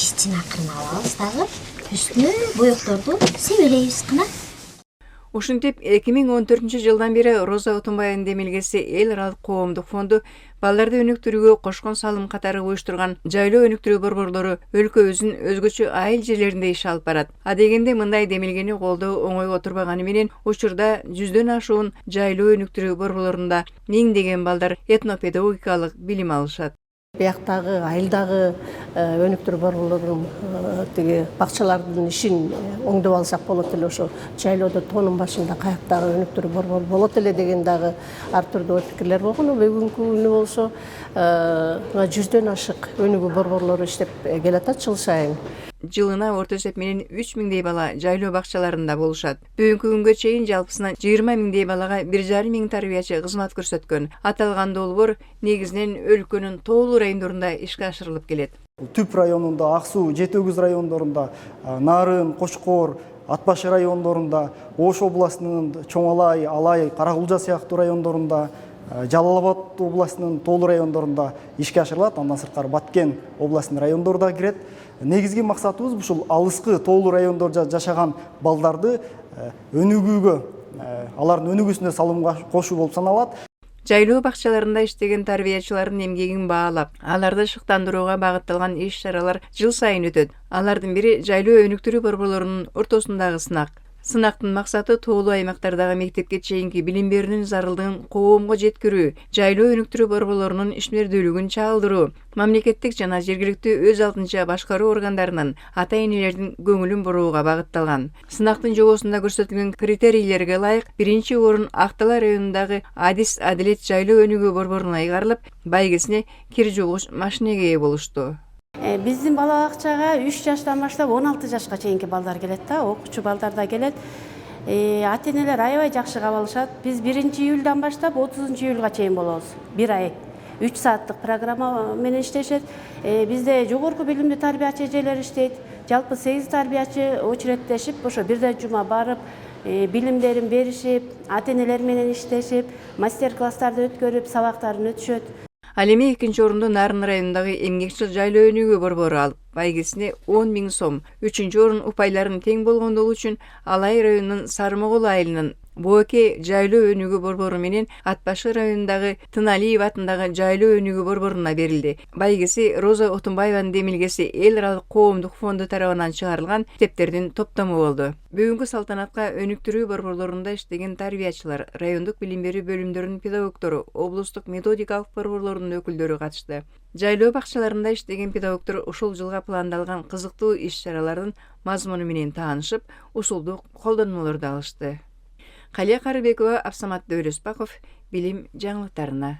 жинакын алабыз дагы. Үстүнө боекторду себелейбиз гана. Ушинтип 2014 жылдан бери Роза Отунбаеванын демилгеси эл аралык коомдук фонду балдарды өнүктүрүүгө кошкон салым катары уюштурган жайлоо өнүктүрүү борборлору өлкөбүздүн өзгөчө айыл жерлеринде иш алып барат. А дегенде мындай демилгени колдоо оңой отурбаганы менен учурда 100дөн ашуун жайлоо өнүктүрүү борборлорунда миңдеген балдар этнопедагогикалык билим алышат. Бияктагы айылдагы өнүктүрүү борборлорунун тиги бакчалардын ишин оңдоп алсак болот эле, ошо жайлоодо тоонун башында каяктагы өнүктүрүү борбору болот эле деген дагы ар түрдүү пикирлер болгон. Бүгүнкү күнү болсо 100дөн ашык өнүгүү борборлору иштеп келатат жыл сайын. Жылына орто эсеп менен 3000 бала жайлоо бакчаларында болушат. Бүгүнкү күнгө чейин жалпысынан 20 000 балага 1,5 миң тарбиячы кызмат көрсөткөн. Аталган долбоор негизинен өлкөнүн тоолуу райондорунда ишке ашырылып келет. Түп районунда, Ак суу, Жети Өгүз райондорунда, Нарын, Кошкор, Ат башы райондорунда, Ош областынын Чоң Алай, Алай, Каракулжа сыяктуу райондорунда, Жалал Абад областынын тоолуу райондорунда ишке ашырылат. Андан сырткары Баткен областынын райондору да кирет. Негизги максатыбыз ушул алыскы тоолуу райондордо жашаган балдарды өнүгүүгө, алардын өнүгүүсүнө салымга кошуу болуп саналат. Жайлоо бакчаларында иштеген тарбиячылардын эмгегин баалап, аларды шыктандырууга багытталган иш-чаралар жыл сайын өтөт. Алардын бири жайлоо өнүктүрүү борборлорунун ортосундагы сынак. Сынактын максаты тоолуу аймактардагы мектепке чейинки билим берүүнүн зарылдыгын коомго жеткирүү, жайлоо өнүктүрүү борборлорунун ишмердүүлүгүн чагылдыруу, мамлекеттик жана жергиликтүү өз алдынча башкаруу органдарынын ата-энелердин көңүлүн бурууга багытталган. Сынактын жобосунда көрсөтүлгөн критерийлерге ылайык биринчи орун Актала районундагы Адис Адилет жайлоо өнүгүү борборуна ыйгарылып, байгесине кир жуугуч машинеге ээ болушту. Биздин бала бакчага 3 жаштан баштап 16 жашка чейинки балдар келет да, окуучу балдар да келет. Ата-энелер аябай жакшы кабыл алышат. Биз 1-июлдан баштап 30-июлга чейин болобуз. 1 ай 3 сааттык программа менен иштешет. Бизде жогорку билимдүү тарбиячы эжелер иштейт. Жалпы 8 тарбиячы очереттешип, ошо бирден жума барып, билимдерин беришип, ата-энелер менен иштешип, мастер-класстарды өткөрүп, сабактарын өтүшөт. Ал эми экинчи орунду Нарын районундагы эмгекчил жайлоо өнүгүү борбору алып, байгесине 10 000 сом. Үчүнчү орун упайларын тең болгондугу үчүн Алай районунун Сарымогул айылынын Бооке жайлоо өнүгүү борбору менен Ат башы районундагы Тыналиев атындагы жайлоо өнүгүү борборуна берилди. Байгеси Роза Отунбаеванын демилгеси эл аралык коомдук фонду тарабынан чыгарылган китептердин топтому болду. Бүгүнкү салтанатка өнүктүрүү борборлорунда иштеген тарбиячылар, райондук билим берүү бөлүмдөрүнүн педагогдору, облустук методикалык борборлорунун өкүлдөрү катышты. Жайлоо бакчаларында иштеген педагогдор ушул жылга пландалган кызыктуу иш-чаралардын мазмуну менен таанышып, усулдук колдонмолорду алышты. Калия Карыбекова, Абсамат Дөөлөспаков, билим жаңылыктарына.